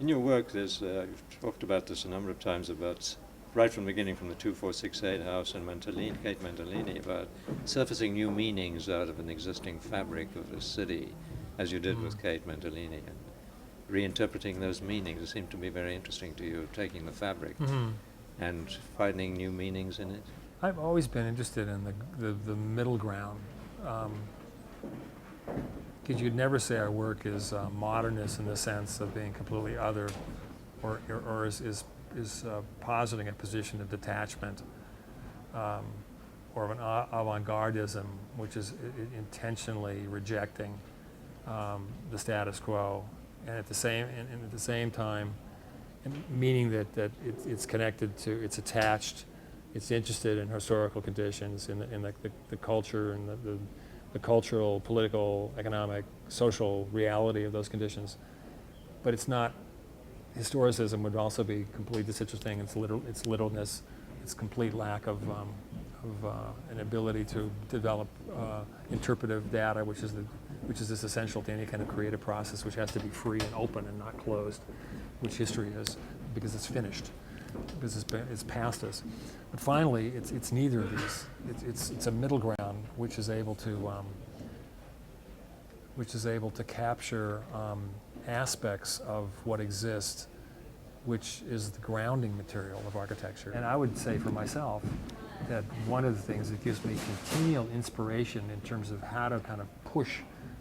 In your work, you've talked about this a number of times, about right from the beginning, from the 2468 house and Kate Mentolini, about surfacing new meanings out of an existing fabric of a city, as you did with Kate Mentolini, and reinterpreting those meanings. It seemed to be very interesting to you, taking the fabric and finding new meanings in it. I've always been interested in the middle ground, because you'd never say our work is modernist in the sense of being completely other, or is positing a position of detachment, or of an avant-gardism, which is intentionally rejecting the status quo, and at the same time, meaning that it's connected to, it's attached, it's interested in historical conditions, in the culture and the cultural, political, economic, social reality of those conditions. But it's not, historicism would also be completely disinteresting. Its literalness, its complete lack of an ability to develop interpretive data, which is this essential to any kind of creative process, which has to be free and open and not closed, which history is, because it's finished, because it's past us. But finally, it's neither of these. It's a middle ground which is able to capture aspects of what exists, which is the grounding material of architecture. And I would say for myself that one of the things that gives me continual inspiration in terms of how to kind of push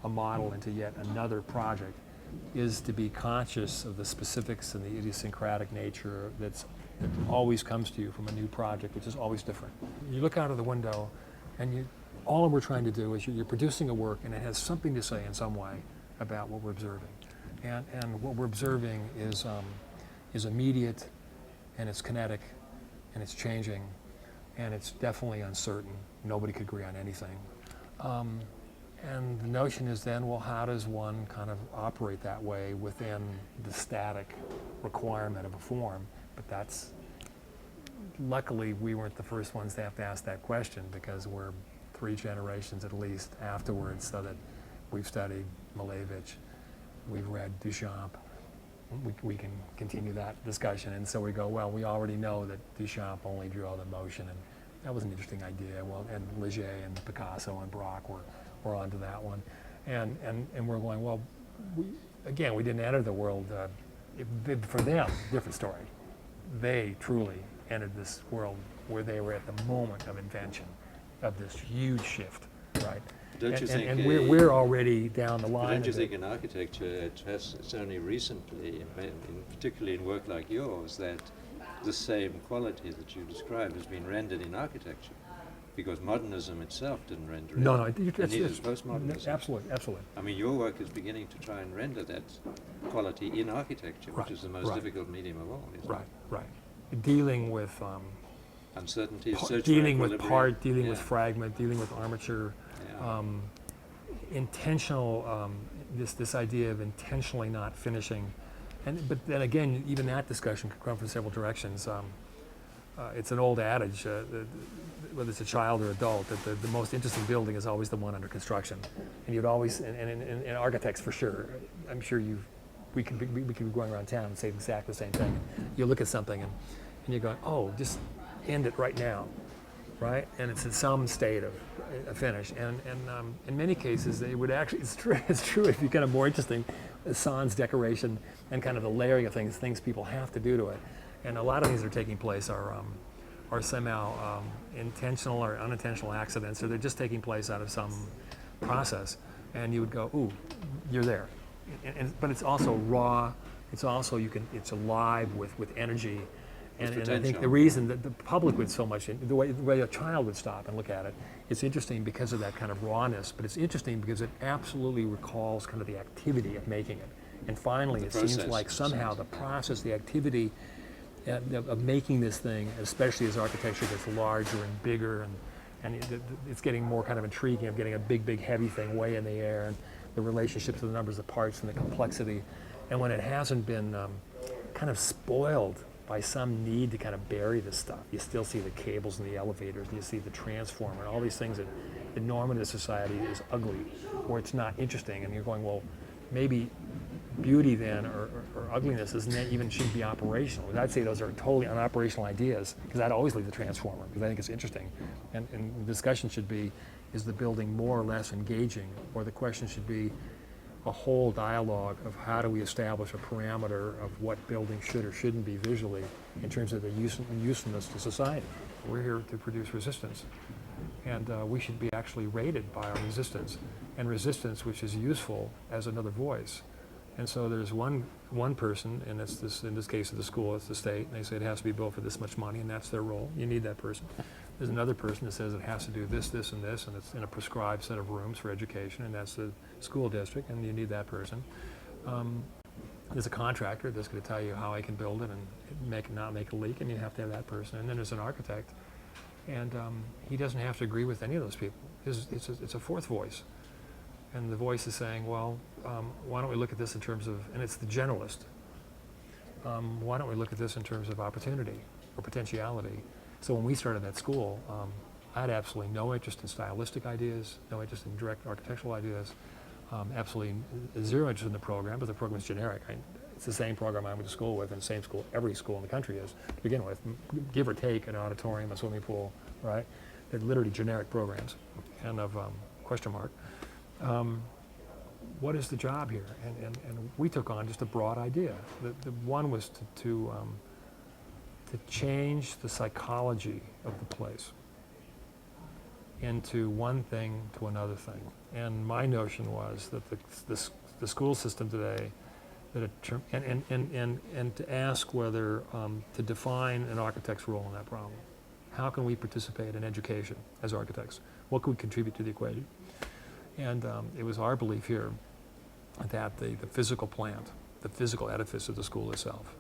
a model into yet another project is to be conscious of the specifics and the idiosyncratic nature that always comes to you from a new project, which is always different. You look out of the window and all we're trying to do is you're producing a work and it has something to say in some way about what we're observing. And what we're observing is immediate, and it's kinetic, and it's changing, and it's definitely uncertain. Nobody could agree on anything. And the notion is then, well, how does one kind of operate that way within the static requirement of a form? But that's, luckily, we weren't the first ones to have to ask that question, because we're 3 generations at least afterwards, so that we've studied Malevich, we've read Duchamp, we can continue that discussion. And so we go, well, we already know that Duchamp only drew all the motion, and that was an interesting idea. Well, and Leger and Picasso and Braque were onto that one. And we're going, well, we didn't enter the world, for them, different story. They truly entered this world where they were at the moment of invention, of this huge shift, right? Don't you think? And we're already down the line. Don't you think in architecture it's only recently, particularly in work like yours, that the same quality that you described has been rendered in architecture? Because modernism itself didn't render it. No, neither is postmodernism. Absolutely. I mean, your work is beginning to try and render that quality in architecture, which is the most difficult medium of all, isn't it? Right. Dealing with uncertainty, dealing with part, dealing with fragment, dealing with armature, intentional. This idea of intentionally not finishing, but then again, even that discussion could come from several directions. It's an old adage, whether it's a child or adult, that the most interesting building is always the one under construction. And you'd always, and architects for sure, I'm sure we could be going around town and say exactly the same thing. You look at something and you're going, oh, just end it right now, right? And it's in some state of a finish. And in many cases, it would actually, it's true if you're kind of more interesting, sans decoration and kind of the layering of things people have to do to it. And a lot of things that are taking place are somehow intentional or unintentional accidents, or they're just taking place out of some process. And you would go, ooh, you're there. But it's also raw. It's also it's alive with energy. And I think the reason that the public would so much, the way a child would stop and look at it, it's interesting because of that kind of rawness. But it's interesting because it absolutely recalls kind of the activity of making it. And finally, it seems like somehow the process, the activity of making this thing, especially as architecture gets larger and bigger, and it's getting more kind of intriguing of getting a big heavy thing way in the air, and the relationships of the numbers of parts and the complexity. And when it hasn't been kind of spoiled by some need to kind of bury this stuff, you still see the cables and the elevators, and you see the transformer and all these things that the normative society is ugly or it's not interesting. And you're going, well, maybe beauty then or ugliness isn't even shouldn't be operational. I'd say those are totally unoperational ideas, because I'd always leave the transformer, because I think it's interesting. And the discussion should be, is the building more or less engaging? Or the question should be a whole dialogue of how do we establish a parameter of what buildings should or shouldn't be visually in terms of their usefulness to society. We're here to produce resistance. And we should be actually rated by our resistance, and resistance which is useful as another voice. And so there's one person, and it's this, in this case of the school, it's the state, and they say it has to be built for this much money, and that's their role. You need that person. There's another person that says it has to do this, this, and this, and it's in a prescribed set of rooms for education, and that's the school district, and you need that person. There's a contractor that's going to tell you how I can build it and not make a leak, and you have to have that person. And then there's an architect, and he doesn't have to agree with any of those people. It's a fourth voice. And the voice is saying, well, why don't we look at this in terms of, and it's the generalist, why don't we look at this in terms of opportunity or potentiality? So when we started that school, I had absolutely no interest in stylistic ideas, no interest in direct architectural ideas, absolutely zero interest in the program, but the program is generic. It's the same program I went to school with, and the same school every school in the country is to begin with, give or take an auditorium, a swimming pool, right? They're literally generic programs, and of question mark. What is the job here? And we took on just a broad idea. The one was to change the psychology of the place into one thing to another thing. And my notion was that the school system today, and to ask whether to define an architect's role in that problem. How can we participate in education as architects? What can we contribute to the equation? And it was our belief here that the physical plant, the physical edifice of the school itself,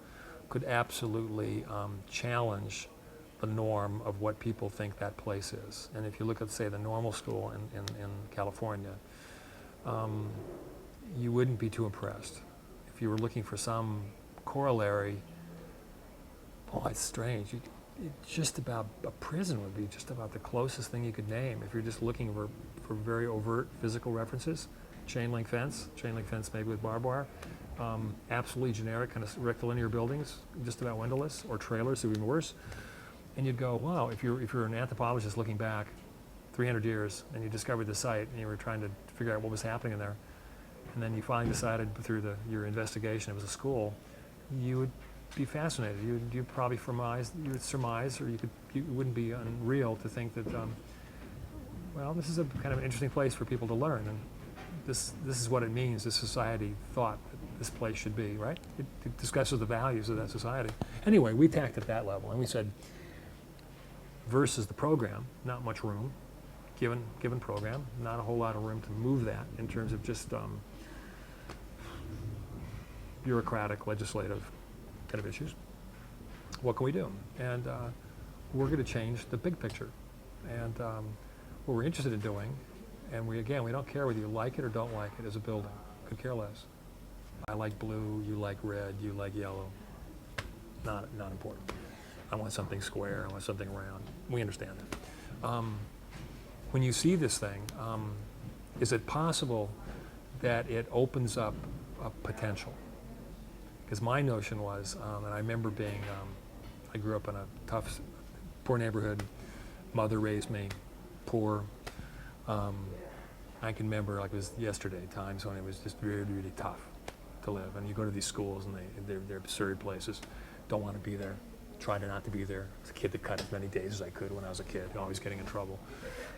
could absolutely challenge the norm of what people think that place is. And if you look at, say, the normal school in California, you wouldn't be too impressed. If you were looking for some corollary, oh, it's strange. Just about a prison would be just about the closest thing you could name if you're just looking for very overt physical references. Chain link fence maybe with barbed wire. Absolutely generic kind of rectilinear buildings, just about windowless, or trailers, so even worse. And you'd go, wow, if you're an anthropologist looking back 300 years and you discovered the site and you were trying to figure out what was happening in there, and then you finally decided through your investigation it was a school, you would be fascinated. You'd probably surmise, or it wouldn't be unreal to think that, well, this is a kind of an interesting place for people to learn, and this is what it means. This society thought that this place should be, right? It discusses the values of that society. Anyway, we tacked at that level, and we said, versus the program, not much room, given program, not a whole lot of room to move that in terms of just bureaucratic, legislative kind of issues. What can we do? And we're going to change the big picture. And what we're interested in doing, and we don't care whether you like it or don't like it as a building. Could care less. I like blue, you like red, you like yellow. Not important. I want something square, I want something round. We understand that. When you see this thing, is it possible that it opens up a potential? Because my notion was, and I remember I grew up in a tough, poor neighborhood. Mother raised me poor. I can remember, like it was yesterday, times when it was just really, really tough to live. And you go to these schools, and they're absurd places. Don't want to be there. Tried not to be there. I was a kid that cut as many days as I could when I was a kid, always getting in trouble.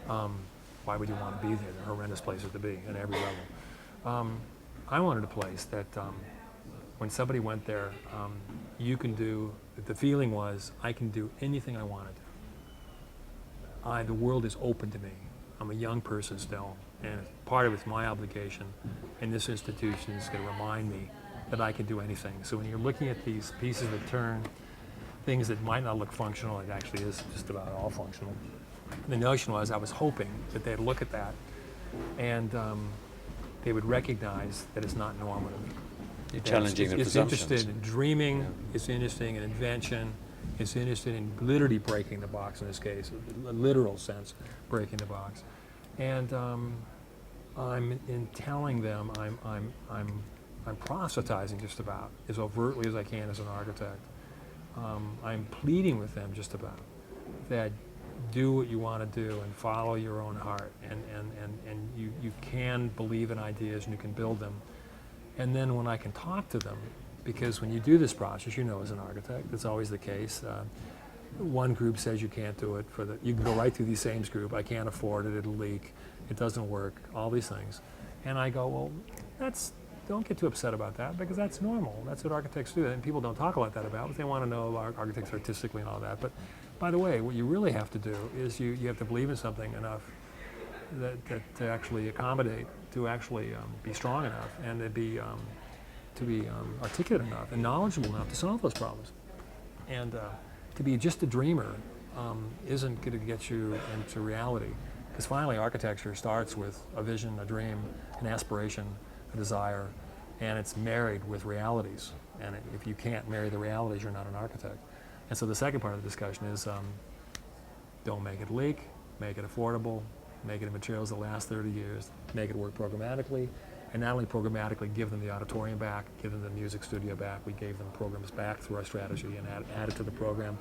Why would you want to be there? They're horrendous places to be at every level. I wanted a place that when somebody went there, the feeling was, I can do anything I wanted. The world is open to me. I'm a young person still, and part of it's my obligation, and this institution is going to remind me that I can do anything. So when you're looking at these pieces that turn, things that might not look functional, it actually is just about all functional. The notion was, I was hoping that they'd look at that and they would recognize that it's not normative. You're challenging the presumptions. It's interested in dreaming, it's interested in invention, it's interested in literally breaking the box in this case, a literal sense, breaking the box. And I'm in telling them I'm proselytizing just about as overtly as I can as an architect. I'm pleading with them just about that do what you want to do and follow your own heart, and you can believe in ideas and you can build them. And then when I can talk to them, because when you do this process, you know, as an architect, it's always the case. One group says you can't do it you can go right through the same group. I can't afford it, it'll leak, it doesn't work, all these things. And I go, well, don't get too upset about that, because that's normal. That's what architects do, and people don't talk like that about, but they want to know about architects artistically and all that. But by the way, what you really have to do is you have to believe in something enough that to actually accommodate, to actually be strong enough, and to be articulate enough and knowledgeable enough to solve those problems. And to be just a dreamer isn't going to get you into reality, because finally architecture starts with a vision, a dream, an aspiration, a desire, and it's married with realities. And if you can't marry the realities, you're not an architect. And so the second part of the discussion is don't make it leak, make it affordable, make it in materials that last 30 years, make it work programmatically, and not only programmatically give them the auditorium back, give them the music studio back. We gave them programs back through our strategy and added to the program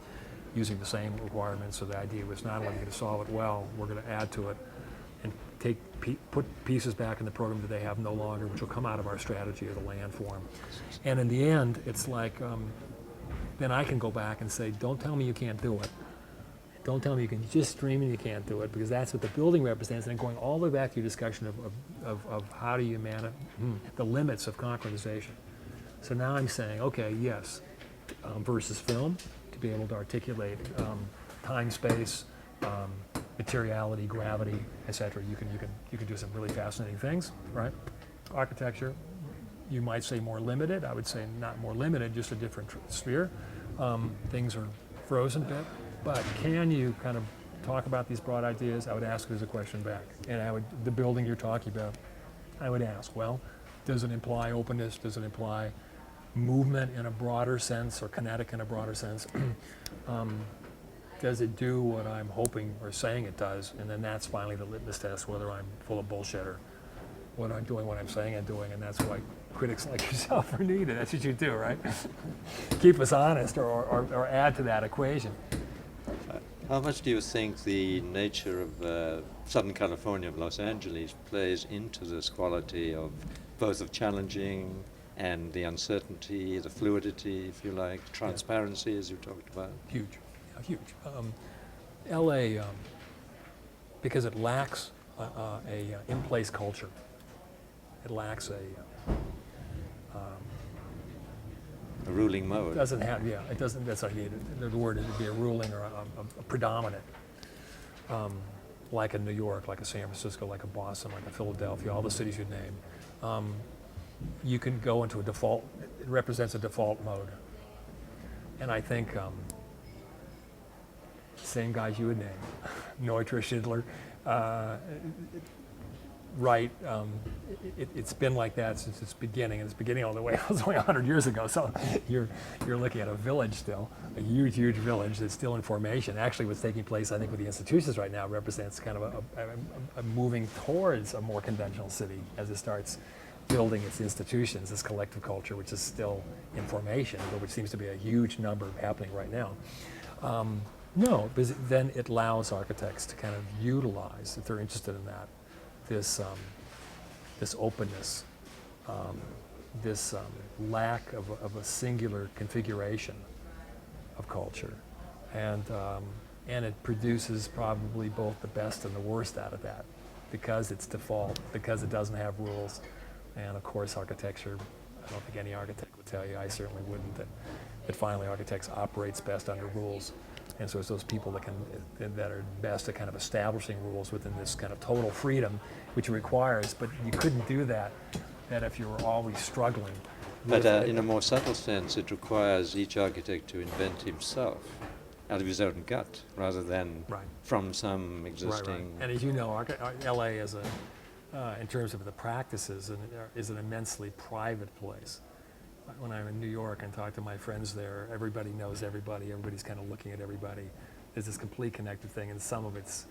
using the same requirements. So the idea was not only going to solve it well, we're going to add to it and put pieces back in the program that they have no longer, which will come out of our strategy of the land form. And in the end, it's like, then I can go back and say, don't tell me you can't do it. Don't tell me you can just dream and you can't do it, because that's what the building represents. And going all the way back to your discussion of how do you manage the limits of concretization. So now I'm saying, okay, yes, versus film, to be able to articulate time, space, materiality, gravity, etc. You can do some really fascinating things, right? Architecture, you might say more limited. I would say not more limited, just a different sphere. Things are frozen a bit, but can you kind of talk about these broad ideas? I would ask it as a question back, and the building you're talking about, I would ask, well, does it imply openness? Does it imply movement in a broader sense, or kinetic in a broader sense? Does it do what I'm hoping or saying it does? And then that's finally the litmus test, whether I'm full of bullshit or what I'm doing, what I'm saying I'm doing. And that's why critics like yourself are needed. That's what you do, right? Keep us honest, or add to that equation. How much do you think the nature of Southern California, of Los Angeles, plays into this quality of both of challenging and the uncertainty, the fluidity, if you like, transparency, as you talked about? Huge, huge. LA, because it lacks a in-place culture. It lacks a ruling mode. Doesn't have, it doesn't, that's not needed. The word would be a ruling or a predominant, like a New York, like a San Francisco, like a Boston, like a Philadelphia, all the cities you name. You can go into a default, it represents a default mode. And I think same guys you would name, Neutra, Schindler, Wright, it's been like that since its beginning, and it's beginning all the way, it was only 100 years ago, so you're looking at a village still, a huge, huge village that's still in formation. Actually, what's taking place, I think, with the institutions right now represents kind of a moving towards a more conventional city as it starts building its institutions, this collective culture, which is still in formation, but which seems to be a huge number happening right now. No, because then it allows architects to kind of utilize, if they're interested in that, this openness, this lack of a singular configuration of culture, and it produces probably both the best and the worst out of that, because it's default, because it doesn't have rules, and of course architecture. I don't think any architect would tell you, I certainly wouldn't, that finally architects operates best under rules. And so it's those people that are best at kind of establishing rules within this kind of total freedom, which requires, but you couldn't do that if you were always struggling. But in a more subtle sense, it requires each architect to invent himself out of his own gut, rather than from some existing... Right. And as you know, LA is in terms of the practices, is an immensely private place. When I'm in New York and talk to my friends there, everybody knows everybody. Everybody's kind of looking at everybody. There's this complete connected thing, and some of it's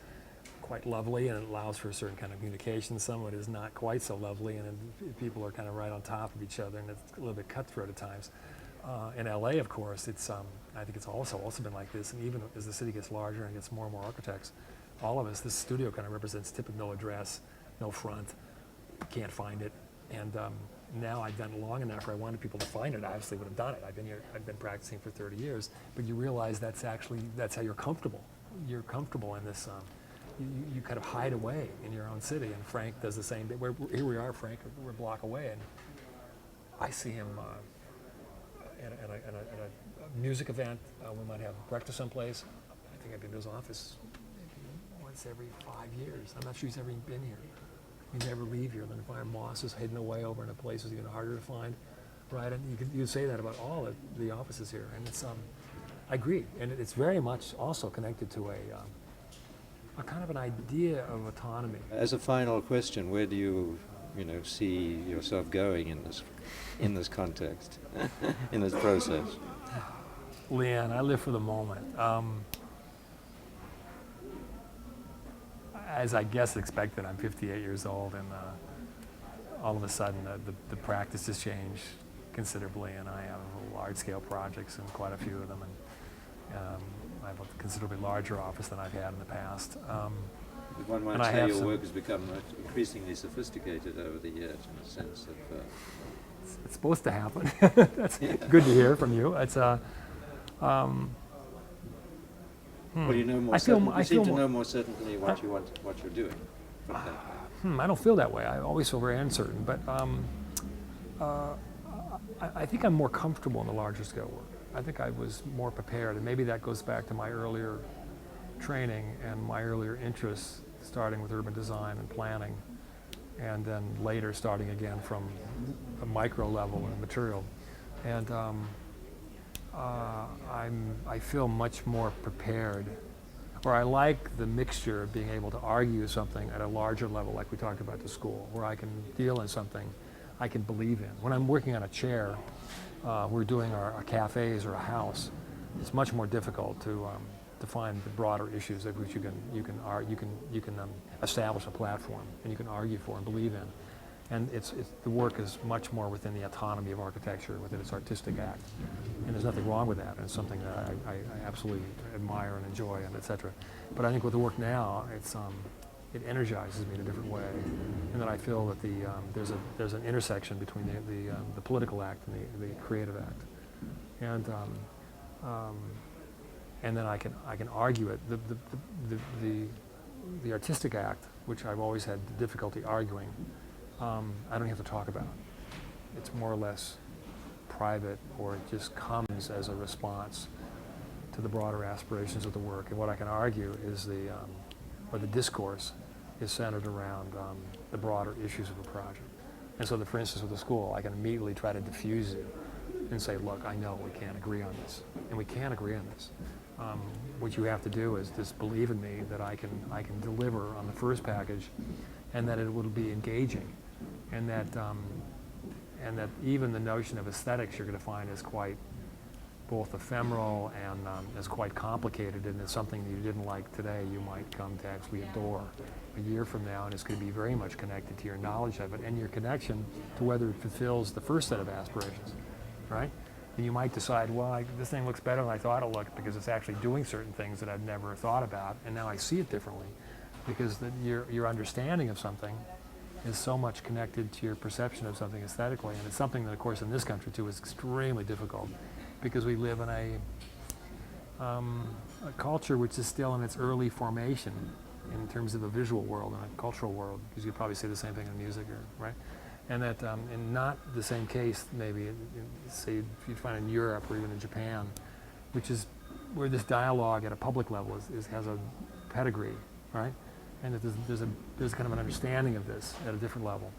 quite lovely, and it allows for a certain kind of communication. Some of it is not quite so lovely, and people are kind of right on top of each other, and it's a little bit cutthroat at times. In LA, of course, it's I think it's also been like this, and even as the city gets larger and gets more and more architects, all of us, this studio kind of represents typical address, no front, can't find it, and now I've done it long enough where I wanted people to find it. I obviously would have done it. I've been practicing for 30 years, but you realize that's how you're comfortable. You're comfortable in this. You kind of hide away in your own city, and Frank does the same. Here we are, Frank. We're a block away, and I see him at a music event. We might have breakfast someplace. I think I've been to his office maybe once every 5 years. I'm not sure he's ever been here. You never leave here. Then if moss is hidden away over in a place that's even harder to find, right? And you say that about all of the offices here, and it's I agree, and it's very much also connected to a kind of an idea of autonomy. As a final question, where do you see yourself going in this context, in this process? Leon, I live for the moment. As I guess expected, I'm 58 years old, and all of a sudden the practice has changed considerably, and I have large-scale projects and quite a few of them, and I have a considerably larger office than I've had in the past. One might say your work has become increasingly sophisticated over the years, in the sense of... It's supposed to happen. That's good to hear from you. It's Well, you know more. You seem to know more certainly what you're doing. I don't feel that way. I always feel very uncertain, but I think I'm more comfortable in the larger scale work. I think I was more prepared, and maybe that goes back to my earlier training and my earlier interests, starting with urban design and planning, and then later starting again from a micro level and material. And I feel much more prepared, or I like the mixture of being able to argue something at a larger level, like we talked about the school, where I can deal in something I can believe in. When I'm working on a chair, we're doing our cafes or a house, it's much more difficult to find the broader issues of which you can establish a platform and you can argue for and believe in. And the work is much more within the autonomy of architecture, within its artistic act. And there's nothing wrong with that. And it's something that I absolutely admire and enjoy, and et cetera. But I think with the work now, it energizes me in a different way. And then I feel that there's an intersection between the political act and the creative act. And then I can argue it. The artistic act, which I've always had difficulty arguing, I don't have to talk about. It's more or less private, or it just comes as a response to the broader aspirations of the work. And what I can argue is the discourse is centered around the broader issues of a project. And so, for instance, with the school, I can immediately try to diffuse it and say, look, I know we can't agree on this, and we can't agree on this. What you have to do is just believe in me that I can deliver on the first package, and that it will be engaging, and that even the notion of aesthetics you're going to find is quite both ephemeral and is quite complicated, and it's something that you didn't like today you might come to actually adore a year from now, and it's going to be very much connected to your knowledge of it and your connection to whether it fulfills the first set of aspirations, right? And you might decide, well, this thing looks better than I thought it looked because it's actually doing certain things that I've never thought about, and now I see it differently, because your understanding of something is so much connected to your perception of something aesthetically, and it's something that, of course, in this country too is extremely difficult, because we live in a culture which is still in its early formation in terms of a visual world and a cultural world, because you'd probably say the same thing in music, right? And that, in not the same case, maybe, say, you'd find in Europe or even in Japan, which is where this dialogue at a public level has a pedigree, right? And that there's kind of an understanding of this at a different level.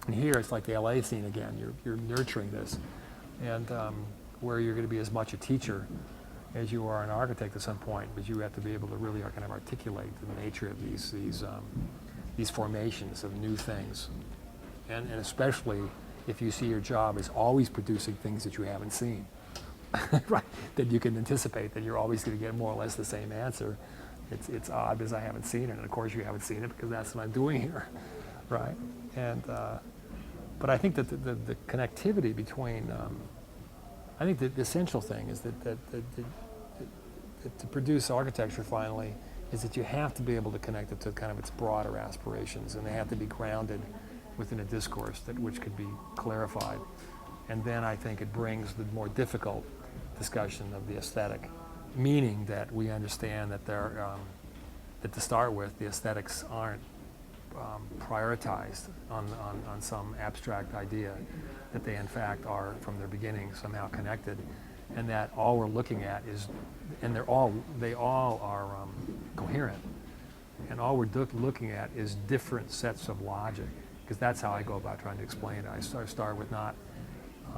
And here, it's like the LA scene again. You're nurturing this, and where you're going to be as much a teacher as you are an architect at some point, but you have to be able to really kind of articulate the nature of these formations of new things. And especially if you see your job as always producing things that you haven't seen, right? That you can anticipate that you're always going to get more or less the same answer, It's odd because I haven't seen it, and of course you haven't seen it because that's what I'm doing here, right? And but I think that the connectivity between, I think that the essential thing is that to produce architecture finally is that you have to be able to connect it to kind of its broader aspirations, and they have to be grounded within a discourse which could be clarified. And then I think it brings the more difficult discussion of the aesthetic, meaning that we understand that that to start with, the aesthetics aren't prioritized on some abstract idea, that they in fact are from their beginning somehow connected, and that all we're looking at is, and they all are coherent, and all we're looking at is different sets of logic, because that's how I go about trying to explain it. I start with not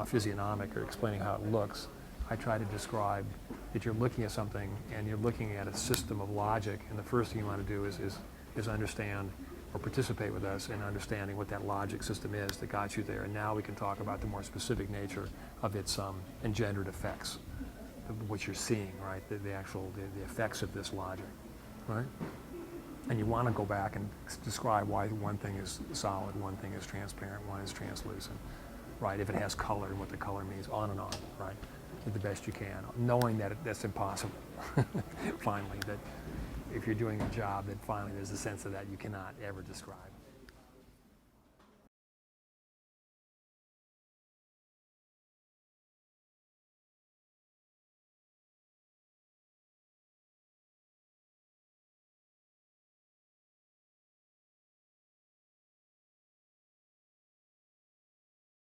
physiognomic or explaining how it looks. I try to describe that you're looking at something and you're looking at a system of logic, and the first thing you want to do is understand or participate with us in understanding what that logic system is that got you there. And now we can talk about the more specific nature of its engendered effects, what you're seeing, right? The effects of this logic, right? And you want to go back and describe why one thing is solid, one thing is transparent, one is translucent, right? If it has color and what the color means, on and on, right? The best you can, knowing that that's impossible. Finally, that if you're doing a job, that finally there's a sense of that you cannot ever describe.